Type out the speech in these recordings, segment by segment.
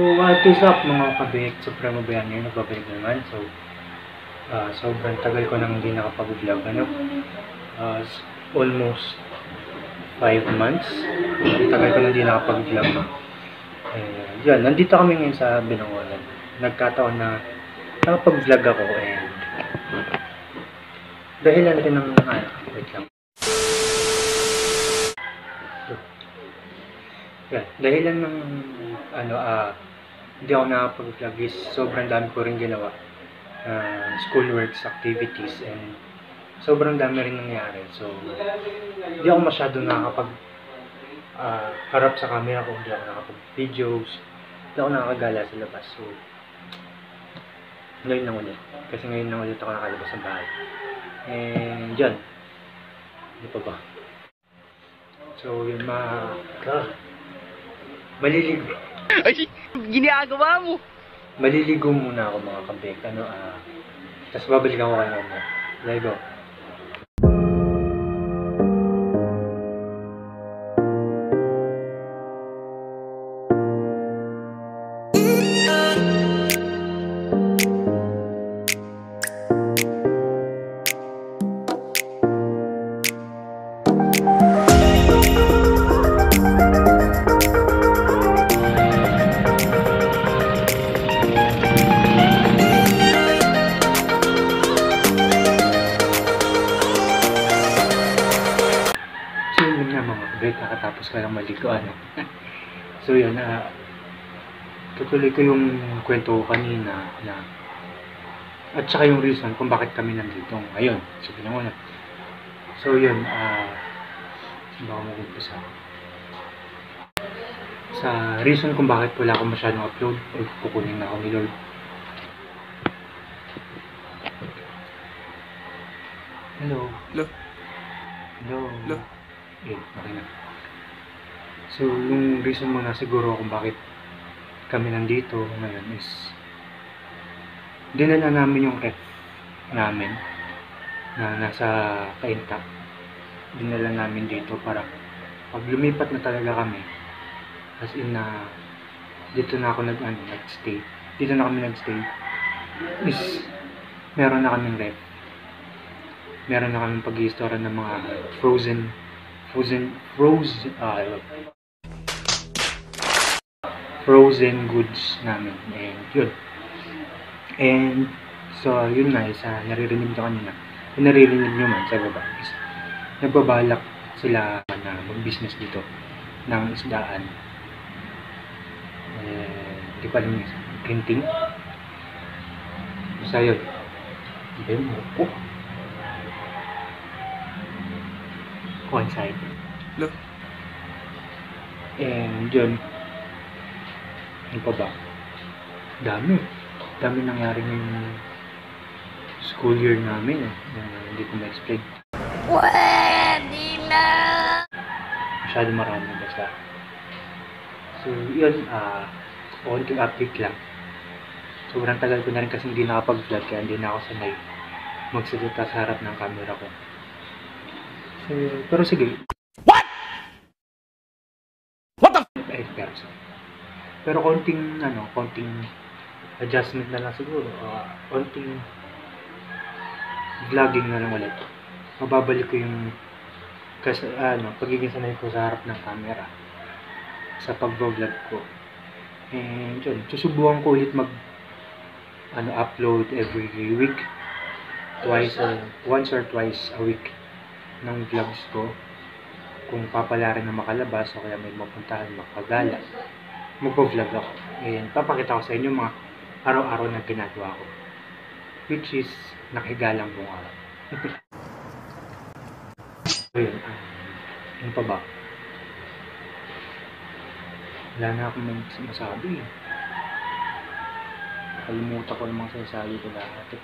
what is up mga kabik, Supremo Bayani, nagbabalik naman. Sobrang tagal ko nang hindi nakapag-vlog, almost 5 months. Ang tagal ko nang hindi nakapag-vlog. Yan, nandito kami ngayon sa Binangonan. Nagkataon na nakapag-vlog ako dahilan rin ng wait lang. Yan, dahilan ng hindi ako nakapag-vlog is sobrang dami ko rin ginawa. Schoolworks, activities, and sobrang dami rin nangyari. So, hindi ako masyado nakakapag harap sa camera kung hindi ako nakapag-videos, hindi ako nakakagala sa labas. So, ngayon lang ulit. Kasi ngayon lang ulit ako nakalabas sa bahay. And dyan, ano pa ba? So, yun maliligo. Ay, ginagawa mo. Maliligo muna ako mga kabek. Tapos babalikan ko kayo na. Let's go. Kakatapos ko lang maligo, So yun, tutuloy ko yung kwento ko kanina at saka yung reason kung bakit kami nandito ngayon. So Binangonan. So yun, baka mag-umpisa sa reason kung bakit wala akong masyadong upload o kukunin na ako ni Lord. Hello. Okay na. So, yung reason muna siguro kung bakit kami nandito ngayon is dinala namin yung ref namin na nasa Kainta. Dinala namin dito para pag lumipat na talaga kami, as in dito na ako nag-stay. Dito na kami nag-stay is meron na kaming ref. Meron na kaming pag-i-store ng mga frozen goods namin, and yun. And so yun nga, naririnig nyo kanina, naririnig nyo man sa baba is nagbabalak sila na mag-business dito ng isdaan. Hindi ko alam yung printing. So yun, one side. Look. And yun, ano pa ba? Dami nangyari ng school year namin hindi ko ma-explain. Pwede na! Masyado marami basta. So yun, konting update lang. Sobrang tagal ko na rin kasi hindi nakapag-vlog, kaya hindi na ako sanay magsalita sa harap ng camera ko. So, pero sige. What the pero konting adjustment na lang siguro. Konting vlogging na lang ulit. Mababalik ko yung pagiging sanay ko sa harap ng camera sa pag-vlog ko. And yun, susubukan ko ulit upload every week, once or twice a week ng vlogs ko, kung papalarin na makalabas o kaya may mapuntahan, makagala, magpo-vlog ako. And papakita ko sa inyo mga araw-araw na ginagawa ko, which is nakahiga lang buong araw. So yun, ano pa ba? Wala na akong masabi. Kalimutan ko namang sinasabi ko lahat.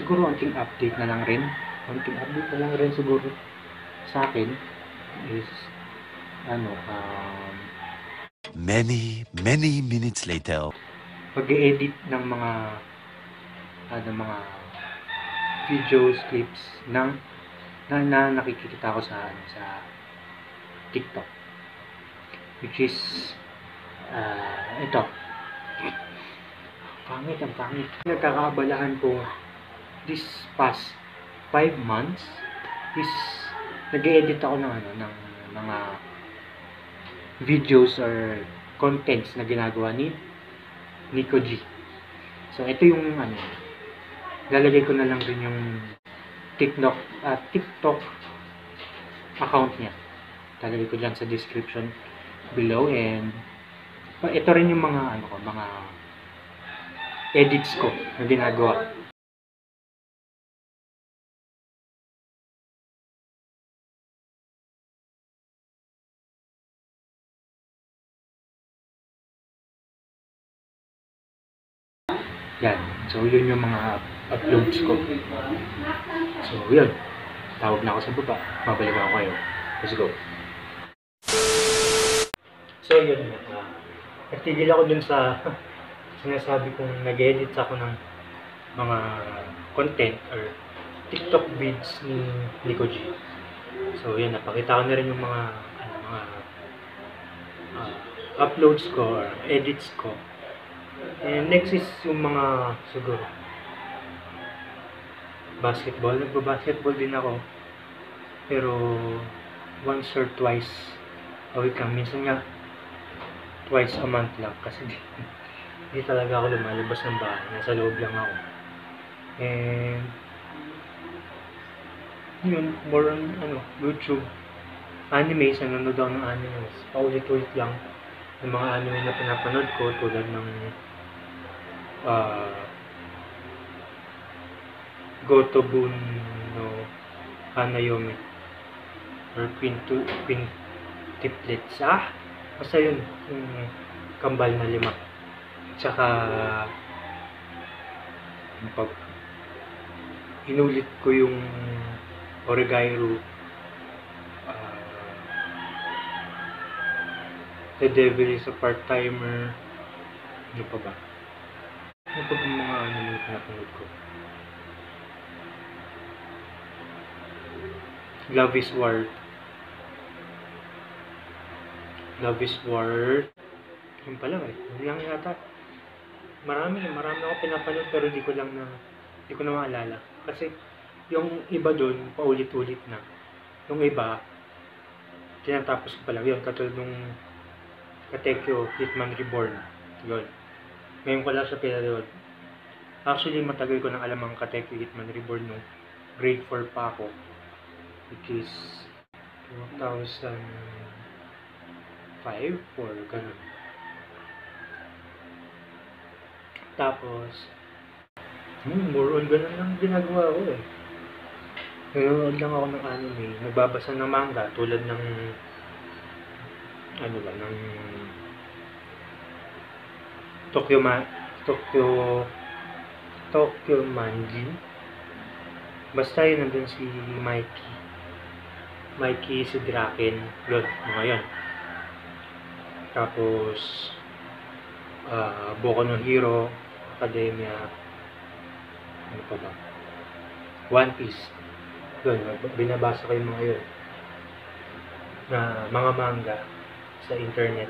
Siguro konting update na lang rin siguro sa akin is many minutes later, pag-edit ng mga videos, clips na nakikita ko sa TikTok, which is Ito. Pangit, ang pangit. Nagkakaabalahan ko this past 5 months is nag-edit ako ng ng mga videos or contents na ginagawa ni Nico G. So ito yung lalagay ko na lang rin yung TikTok account niya. Lalagay ko dyan sa description below, and ito rin yung mga mga edits ko na ginagawa. Yan. So, yun yung mga uploads ko. So, yun. Tawag na ako sa baba. Babalik ako kayo. Let's go. So, yun. Nagtigil ako dun sa sinasabi kong nag-edit ako ng mga content or TikTok vids ni Nico G. So, yun. Napakita ko na rin yung mga uploads ko or edits ko. And next is yung mga siguro basketball. Nagba-basketball din ako. Pero once or twice a week lang. Minsan nga twice a month lang kasi hindi talaga ako lumalabas ng bahay. Nasa loob lang ako. And yun, more on YouTube. Animes, nanonood ako ng animes. Paulit-ulit lang yung mga anime na pinapanood ko, tulad ng Gotobun no Hanayome or Quintuplets. Basta yun, yung kambal na 5. Tsaka pag inulit ko yung Oregairu, The Devil is a Part-Timer. Ano pa ba? Ano pa ba mga anime na pinapanood ko? Love is War. Love is War. Yun pala yun lang yata. Marami ako pinapanood pero di ko na maalala. Kasi yung iba doon paulit-ulit na. Yung iba tinatapos ko pa lang. Yun, katulad nung Katekyo Hitman Reborn. Yun. Ngayon ko lang siya pinanood. Actually, matagal ko nang alam ang Katekyo Hitman Reborn nung grade 4 pa ako. Which is 2005 or ganun. Tapos, more on ganun lang ginagawa ko eh. Nanonood lang ako ng anime. Nagbabasa ng manga tulad ng ng Tokyo Manji. Basta yun, nandun si Mikey si Draken. Yun, mga yun. Tapos Boku no Hero Academia. Ano pa ba? One Piece. Yun, binabasa ko yung mga yun na mga manga sa internet.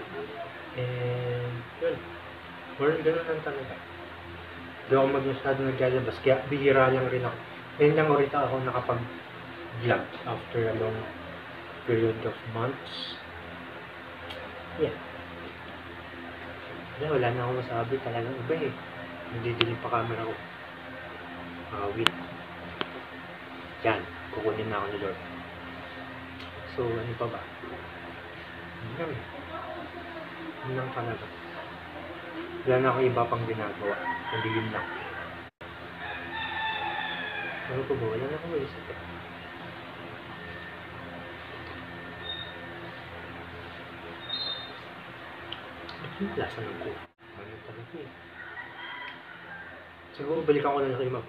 And yun, more ganun lang talaga. Hindi ako masyado naglalabas, kaya bihira lang rin ako. Ngayon lang ulit ako nakapag-vlog after a long period of months. Yeah. Wala na ako masabi, talagang iba eh. Nagdidilim pa camera ko. Wait. Yan, kukunin na ako ni Lord. So, ano pa ba? Yun lang talaga. Wala na akong iba pang ginagawa. Hindi yun lang. Ano pa ba? Wala na akong maisip eh. Yung lasa ng ko. Ano talaga eh. Siguro balikan ko na lang kay Ma'am.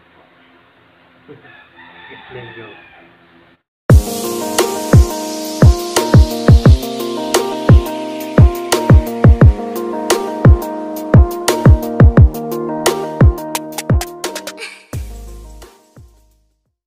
Let's go.